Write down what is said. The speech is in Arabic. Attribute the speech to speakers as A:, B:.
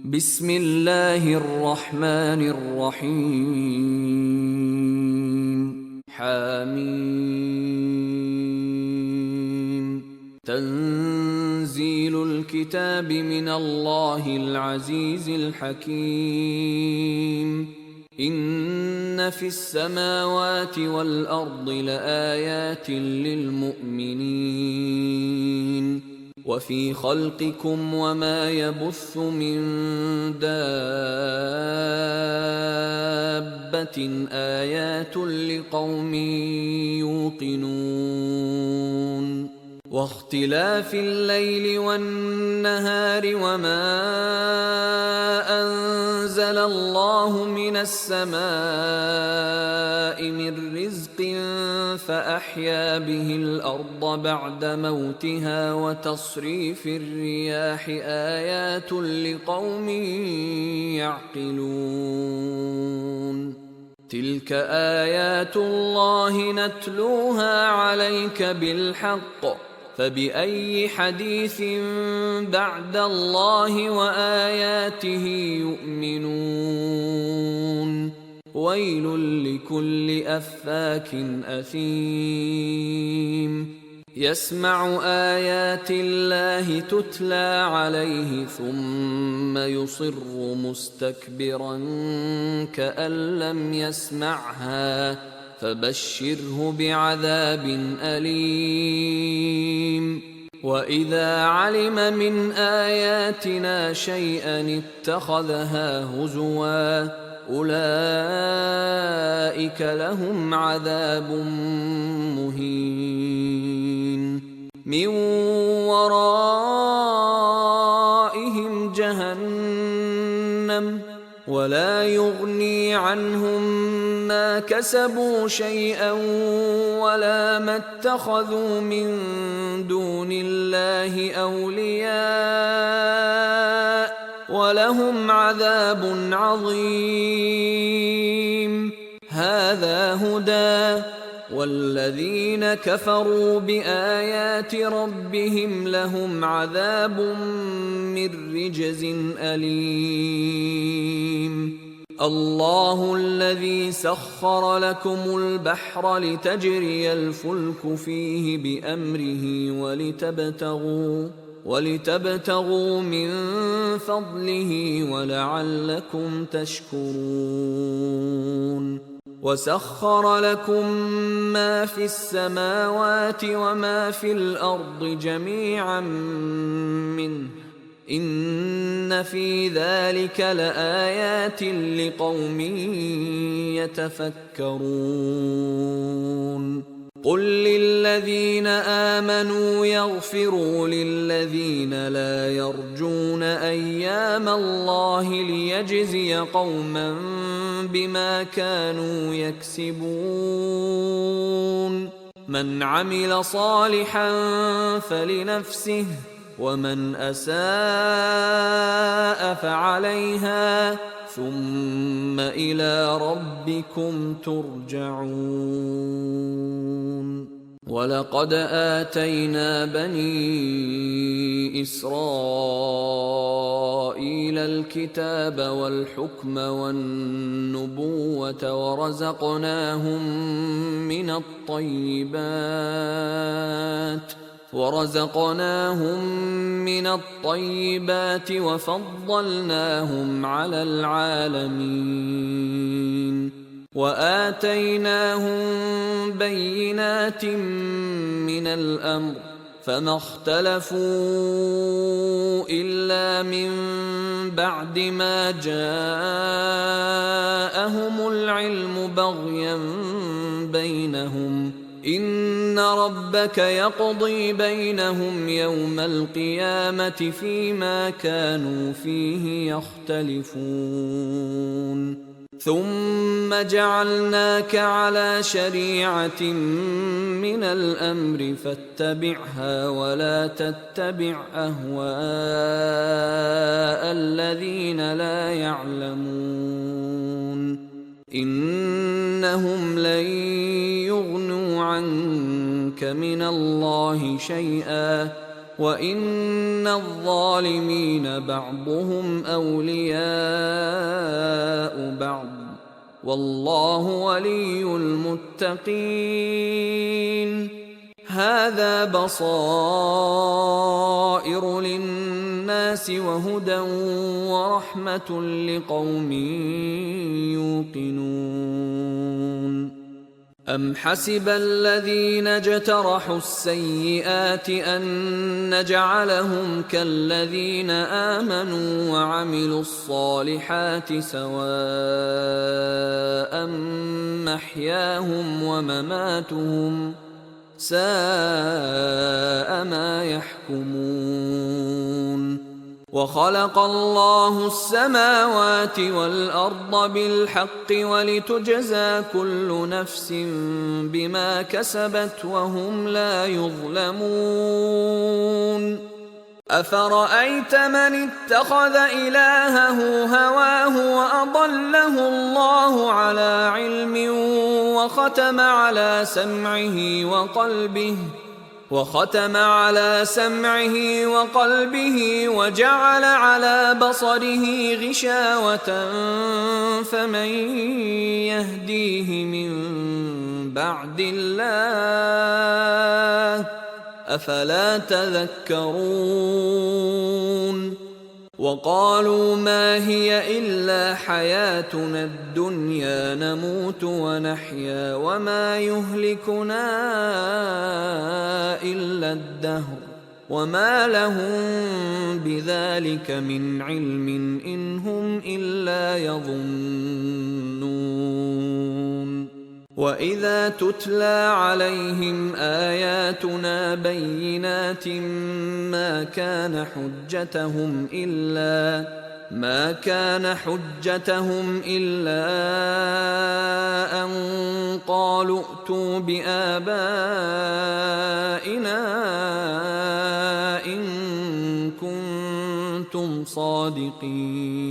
A: بسم الله الرحمن الرحيم حميم تنزيل الكتاب من الله العزيز الحكيم إن في السماوات والأرض لآيات للمؤمنين وفي خلقكم وما يبث من دابة آيات لقوم يوقنون واختلاف الليل والنهار وما أنزل الله من السماء من رزق فأحيا به الأرض بعد موتها وتصريف الرياح آيات لقوم يعقلون تلك آيات الله نتلوها عليك بالحق فبأي حديث بعد الله وآياته يؤمنون ويل لكل أفاك أثيم يسمع آيات الله تتلى عليه ثم يصر مستكبرا كأن لم يسمعها فبشره بعذاب أليم وإذا علم من آياتنا شيئا اتخذها هزوا أولئك لهم عذاب مهين من ورائهم جهنم ولا يغني عنهم ما كسبوا شيئا ولا ما اتخذوا من دون الله أولياء ولهم عذاب عظيم هذا هدى والذين كفروا بآيات ربهم لهم عذاب من رجز أليم الله الذي سخر لكم البحر لتجري الفلك فيه بأمره ولتبتغوا من فضله ولعلكم تشكرون وسخر لكم ما في السماوات وما في الأرض جميعا منه إن في ذلك لآيات لقوم يتفكرون قل للذين آمنوا يغفروا للذين لا يرجون أيام الله ليجزي قوما بما كانوا يكسبون من عمل صالحا فلنفسه ومن أساء فعليها ثم إلى ربكم ترجعون ولقد آتينا بني إسرائيل الكتاب والحكم والنبوة ورزقناهم من الطيبات وفضلناهم على العالمين وآتيناهم بينات من الأمر فما اختلفوا إلا من بعد ما جاءهم العلم بغيا بينهم إن ربك يقضي بينهم يوم القيامة فيما كانوا فيه يختلفون ثم جعلناك على شريعة من الأمر فاتبعها ولا تتبع أهواء الذين لا يعلمون إنهم لن يغنوا عنك من الله شيئا وإن الظالمين بعضهم أولياء بعض والله ولي المتقين. هذا بصائر للناس وهدى ورحمة لقوم يوقنون. أم حسب الذين اجترحوا السيئات أن نجعلهم كالذين آمنوا وعملوا الصالحات سواء محياهم ومماتهم ساء ما يحكمون. وخلق الله السماوات والأرض بالحق ولتجزى كل نفس بما كسبت وهم لا يظلمون. أفرأيت من اتخذ إلهه هواه وأضله الله على علم وختم على سمعه وقلبه وجعل على بصره غشاوة فمن يهديه من بعد الله أفلا تذكرون. وقالوا ما هي إلا حياتنا الدنيا نموت ونحيا وما يهلكنا إلا الدهر وما لهم بذلك من علم إن هم إلا يظنون. وإذا تتلى عليهم آياتنا بينات ما كان حجتهم إلا أن قالوا ائتوا بآبائنا إن كنتم صادقين.